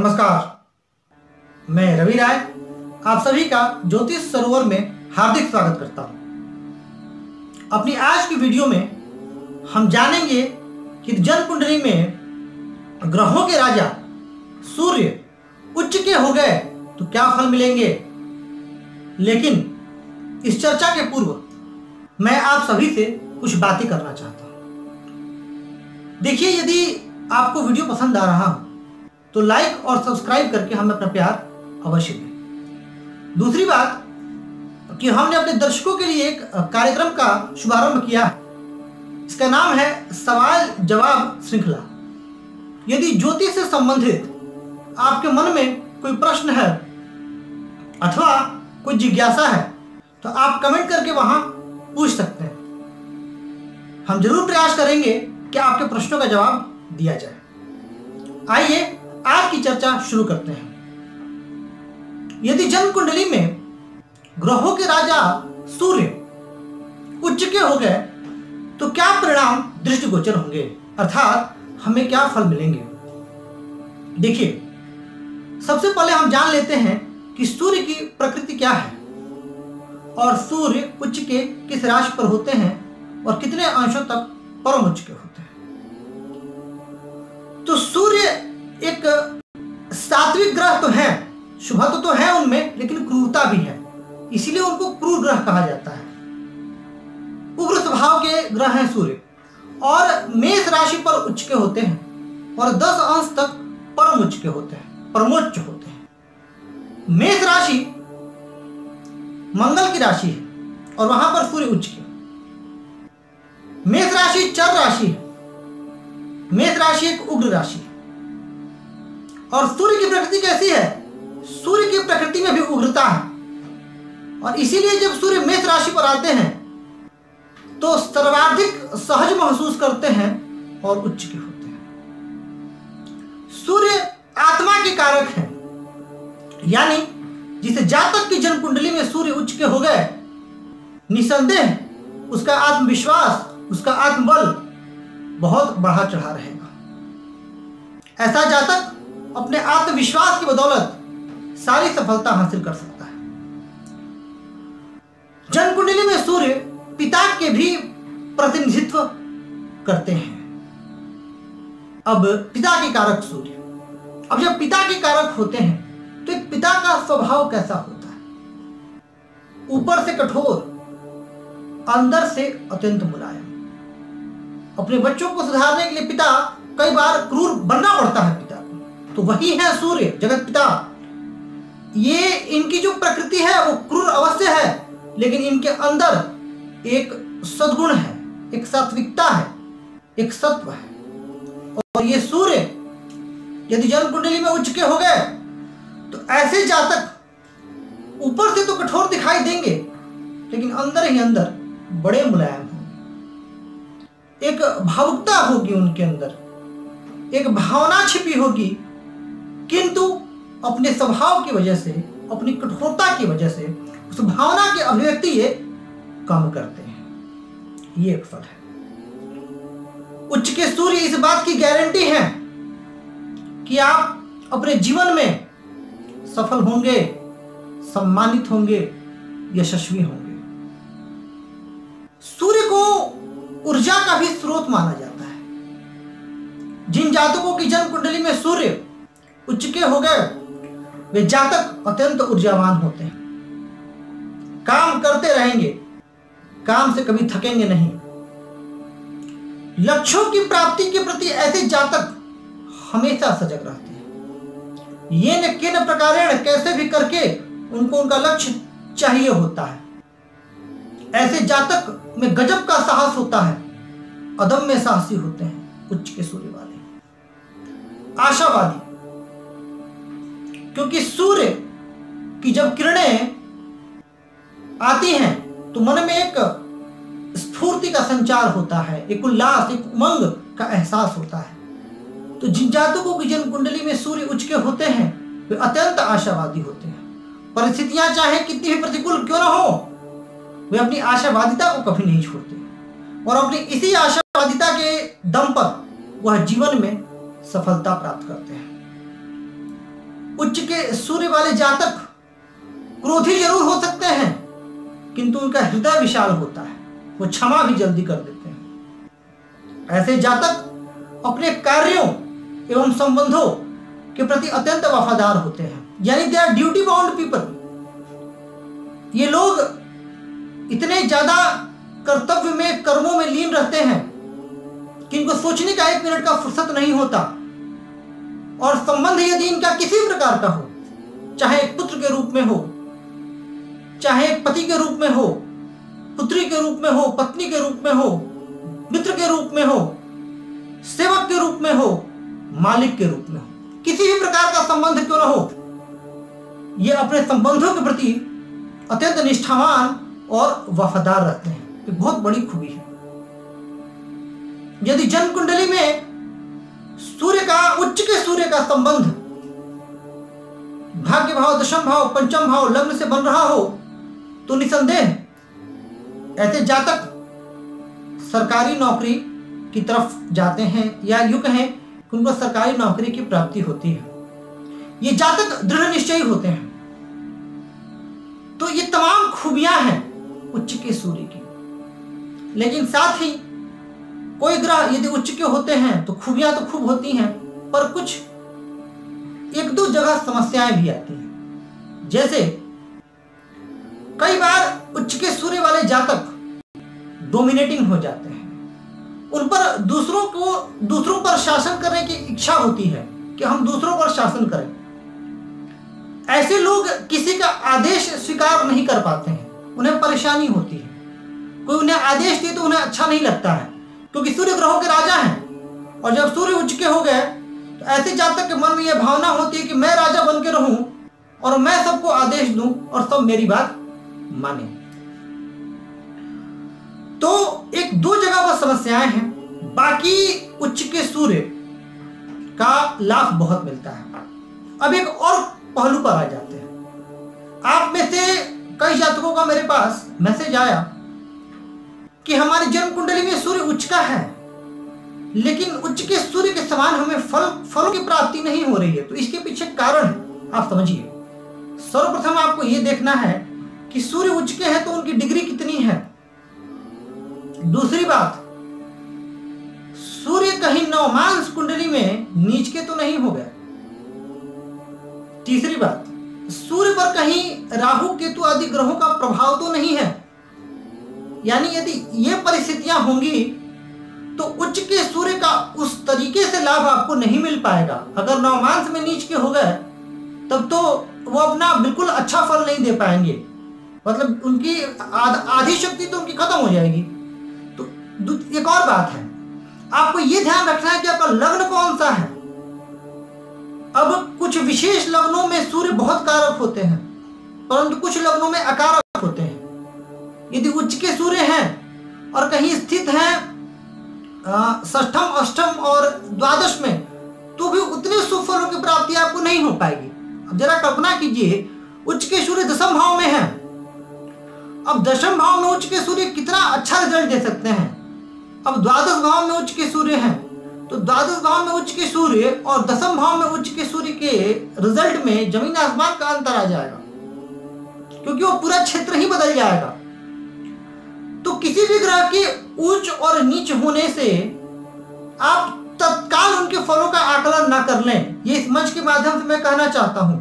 नमस्कार, मैं रवि राय आप सभी का ज्योतिष सरोवर में हार्दिक स्वागत करता हूं। अपनी आज की वीडियो में हम जानेंगे कि जन्म कुंडली में ग्रहों के राजा सूर्य उच्च के हो गए तो क्या फल मिलेंगे। लेकिन इस चर्चा के पूर्व मैं आप सभी से कुछ बातें करना चाहता हूं। देखिए, यदि आपको वीडियो पसंद आ रहा हो तो लाइक और सब्सक्राइब करके हमें अपना प्यार अवश्य दें। दूसरी बात कि हमने अपने दर्शकों के लिए एक कार्यक्रम का शुभारंभ किया है। इसका नाम है सवाल जवाब श्रृंखला। यदि ज्योतिष से संबंधित आपके मन में कोई प्रश्न है अथवा कोई जिज्ञासा है तो आप कमेंट करके वहां पूछ सकते हैं। हम जरूर प्रयास करेंगे कि आपके प्रश्नों का जवाब दिया जाए। आइए आज की चर्चा शुरू करते हैं। यदि जन्म कुंडली में ग्रहों के राजा सूर्य उच्च के हो गए तो क्या परिणाम दृष्टिगोचर होंगे, अर्थात हमें क्या फल मिलेंगे। देखिए, सबसे पहले हम जान लेते हैं कि सूर्य की प्रकृति क्या है और सूर्य उच्च के किस राशि पर होते हैं और कितने अंशों तक परम उच्च के होते हैं। तो सूर्य एक सात्विक ग्रह तो है, शुभत्व तो है उनमें, लेकिन क्रूरता भी है, इसीलिए उनको क्रूर ग्रह कहा जाता है। उग्र स्वभाव के ग्रह हैं सूर्य और मेष राशि पर उच्च के होते हैं और 10 अंश तक परम उच्च के होते हैं, परमोच्च होते हैं। मेष राशि मंगल की राशि है और वहां पर सूर्य उच्च के। मेष राशि चर राशि है। मेष राशि एक उग्र राशि है और सूर्य की प्रकृति कैसी है? सूर्य की प्रकृति में भी उग्रता है और इसीलिए जब सूर्य मेष राशि पर आते हैं तो सर्वाधिक सहज महसूस करते हैं और उच्च के होते हैं। सूर्य आत्मा के कारक है, यानी जिसे जातक की जन्म कुंडली में सूर्य उच्च के हो गए, निसंदेह उसका आत्मविश्वास, उसका आत्मबल बहुत बढ़ा चढ़ा रहेगा। ऐसा जातक अपने आत्मविश्वास की बदौलत सारी सफलता हासिल कर सकता है। जन्म कुंडली में सूर्य पिता के भी प्रतिनिधित्व करते हैं। अब पिता के कारक सूर्य, अब जब पिता के कारक होते हैं तो एक पिता का स्वभाव कैसा होता है? ऊपर से कठोर, अंदर से अत्यंत मुलायम। अपने बच्चों को सुधारने के लिए पिता कई बार क्रूर बनना पड़ता है पिता को, तो वही है सूर्य, जगत पिता। ये इनकी जो प्रकृति है वो क्रूर अवश्य है, लेकिन इनके अंदर एक सद्गुण है, एक सात्विकता है, एक सत्व है। और ये सूर्य यदि जन्म कुंडली में उच्च के हो गए तो ऐसे जातक ऊपर से तो कठोर दिखाई देंगे, लेकिन अंदर ही अंदर बड़े मुलायम होंगे। एक भावुकता होगी उनके अंदर, एक भावना छिपी होगी, किंतु अपने स्वभाव की वजह से, अपनी कठोरता की वजह से उस भावना की अभिव्यक्ति ये कम करते हैं। ये एक फल है। उच्च के सूर्य इस बात की गारंटी है कि आप अपने जीवन में सफल होंगे, सम्मानित होंगे, यशस्वी होंगे। सूर्य को ऊर्जा का भी स्रोत माना जाता है। जिन जातकों की जन्म कुंडली में सूर्य उच्च के हो गए वे जातक अत्यंत ऊर्जावान होते हैं, काम करते रहेंगे, काम से कभी थकेंगे नहीं। लक्ष्यों की प्राप्ति के प्रति ऐसे जातक हमेशा सजग रहते हैं। ये न किन प्रकारेण कैसे भी करके उनको उनका लक्ष्य चाहिए होता है। ऐसे जातक में गजब का साहस होता है, अदम्य साहसी होते हैं उच्च के सूर्य वाले। आशावादी, क्योंकि सूर्य की जब किरणें आती हैं तो मन में एक स्फूर्ति का संचार होता है, एक उल्लास, एक उमंग का एहसास होता है। तो जिन जातकों की जन्म कुंडली में सूर्य उच्च के होते हैं वे अत्यंत आशावादी होते हैं। परिस्थितियां चाहे कितनी भी प्रतिकूल क्यों ना हो, वे अपनी आशावादिता को कभी नहीं छोड़ते और अपनी इसी आशावादिता के दम पर वह जीवन में सफलता प्राप्त करते हैं। उच्च के सूर्य वाले जातक क्रोधी जरूर हो सकते हैं, किंतु उनका हृदय विशाल होता है, वो क्षमा भी जल्दी कर देते हैं। ऐसे जातक अपने कार्यों एवं संबंधों के प्रति अत्यंत वफादार होते हैं, यानी they are duty bound people. ये लोग इतने ज्यादा कर्तव्य में, कर्मों में लीन रहते हैं कि इनको सोचने का 1 मिनट का फुर्सत नहीं होता। और संबंध यदि इनका किसी प्रकार का हो, चाहे एक पुत्र के रूप में हो, चाहे एक पति के रूप में हो, पुत्री के रूप में हो, पत्नी के रूप में हो, मित्र के रूप में हो, सेवक के रूप में हो, मालिक के रूप में हो, किसी भी प्रकार का संबंध क्यों न हो, ये अपने संबंधों के प्रति अत्यंत निष्ठावान और वफादार रहते हैं। ये बहुत बड़ी खूबी है। यदि जन्म कुंडली में सूर्य का, उच्च के सूर्य का संबंध भाग्य भाव, दशम भाव, पंचम भाव, लग्न से बन रहा हो, तो निसंदेह ऐसे जातक सरकारी नौकरी की तरफ जाते हैं, या यूं कहें कि उनको सरकारी नौकरी की प्राप्ति होती है। ये जातक दृढ़ निश्चयी होते हैं। तो ये तमाम खूबियां हैं उच्च के सूर्य की। लेकिन साथ ही कोई ग्रह यदि उच्च के होते हैं तो खूबियां तो खूब होती हैं, पर कुछ 1-2 जगह समस्याएं भी आती हैं। जैसे कई बार उच्च के सूर्य वाले जातक डोमिनेटिंग हो जाते हैं, उन पर दूसरों पर शासन करने की इच्छा होती है कि हम दूसरों पर शासन करें। ऐसे लोग किसी का आदेश स्वीकार नहीं कर पाते हैं, उन्हें परेशानी होती है। कोई उन्हें आदेश दे तो उन्हें अच्छा नहीं लगता है, क्योंकि सूर्य ग्रहों के राजा हैं। और जब सूर्य उच्च के हो गए तो ऐसे जातक के मन में यह भावना होती है कि मैं राजा बन के रहूं और मैं सबको आदेश दूं और सब मेरी बात माने। तो 1-2 जगह पर समस्याएं हैं, बाकी उच्च के सूर्य का लाभ बहुत मिलता है। अब एक और पहलू पर आ जाते हैं। आप में से कई जातकों का मेरे पास मैसेज आया कि हमारी जन्म कुंडली में सूर्य उच्च का है, लेकिन उच्च के सूर्य के समान हमें फलों की प्राप्ति नहीं हो रही है। तो इसके पीछे कारण है, आप समझिए। सर्वप्रथम आपको यह देखना है कि सूर्य उच्च के हैं तो उनकी डिग्री कितनी है। दूसरी बात, सूर्य कहीं नवमांश कुंडली में नीच के तो नहीं हो गए। तीसरी बात, सूर्य पर कहीं राहु केतु आदि ग्रहों का प्रभाव तो नहीं है। यानी यदि ये परिस्थितियां होंगी तो उच्च के सूर्य का उस तरीके से लाभ आपको नहीं मिल पाएगा। अगर नवमांश में नीच के हो गए तब तो वो अपना बिल्कुल अच्छा फल नहीं दे पाएंगे, मतलब उनकी आधी शक्ति तो उनकी खत्म हो जाएगी। तो एक और बात है, आपको ये ध्यान रखना है कि आपका लग्न कौन सा है। अब कुछ विशेष लग्नों में सूर्य बहुत कारक होते हैं, परंतु कुछ लग्नों में अकारक होते हैं। यदि उच्च के सूर्य हैं और कहीं स्थित हैं षष्ठम, अष्टम और द्वादश में, तो भी उतने शुभ फलों की प्राप्ति आपको नहीं हो पाएगी। अब जरा कल्पना कीजिए, उच्च के सूर्य दशम भाव में है। अब दशम भाव में उच्च के सूर्य कितना अच्छा रिजल्ट दे सकते हैं। अब द्वादश भाव में उच्च के सूर्य हैं, तो द्वादश भाव में उच्च के सूर्य और दशम भाव में उच्च के सूर्य के रिजल्ट में जमीन आसमान का अंतर आ जाएगा, क्योंकि वो पूरा क्षेत्र ही बदल जाएगा। तो किसी भी ग्रह के उच्च और नीच होने से आप तत्काल उनके फलों का आकलन ना कर लें। ये इस मंच के माध्यम से मैं कहना चाहता हूं।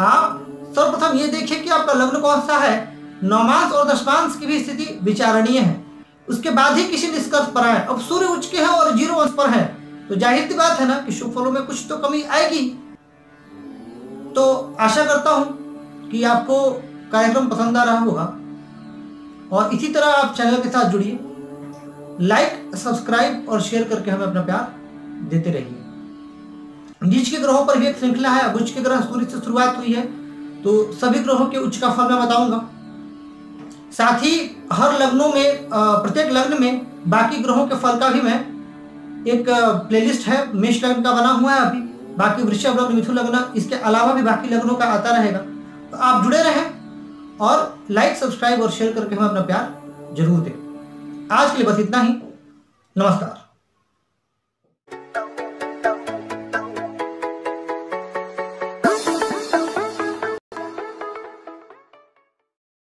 आप सर्वप्रथम ये देखिए कि आपका लग्न कौन सा है। नवमांश और दशमांश की भी स्थिति विचारणीय है, उसके बाद ही किसी निष्कर्ष पर आए। अब सूर्य उच्च के है और 0 अंश पर है, तो जाहिर सी बात है ना कि शुभ फलों में कुछ तो कमी आएगी। तो आशा करता हूं कि आपको कार्यक्रम पसंद आ रहा होगा, और इसी तरह आप चैनल के साथ जुड़िए, लाइक, सब्सक्राइब और शेयर करके हमें अपना प्यार देते रहिए। नीच के ग्रहों पर भी एक श्रृंखला है। उच्च के ग्रह सूर्य से शुरुआत हुई है, तो सभी ग्रहों के उच्च का फल मैं बताऊंगा। साथ ही हर लग्नों में, प्रत्येक लग्न में बाकी ग्रहों के फल का भी मैं एक प्लेलिस्ट है, मेष लग्न का बना हुआ है अभी, बाकी वृषभ लग्न, मिथुन लग्न, इसके अलावा भी बाकी लग्नों का आता रहेगा। तो आप जुड़े रहें और लाइक, सब्सक्राइब और शेयर करके हमें अपना प्यार जरूर दें। आज के लिए बस इतना ही। नमस्कार।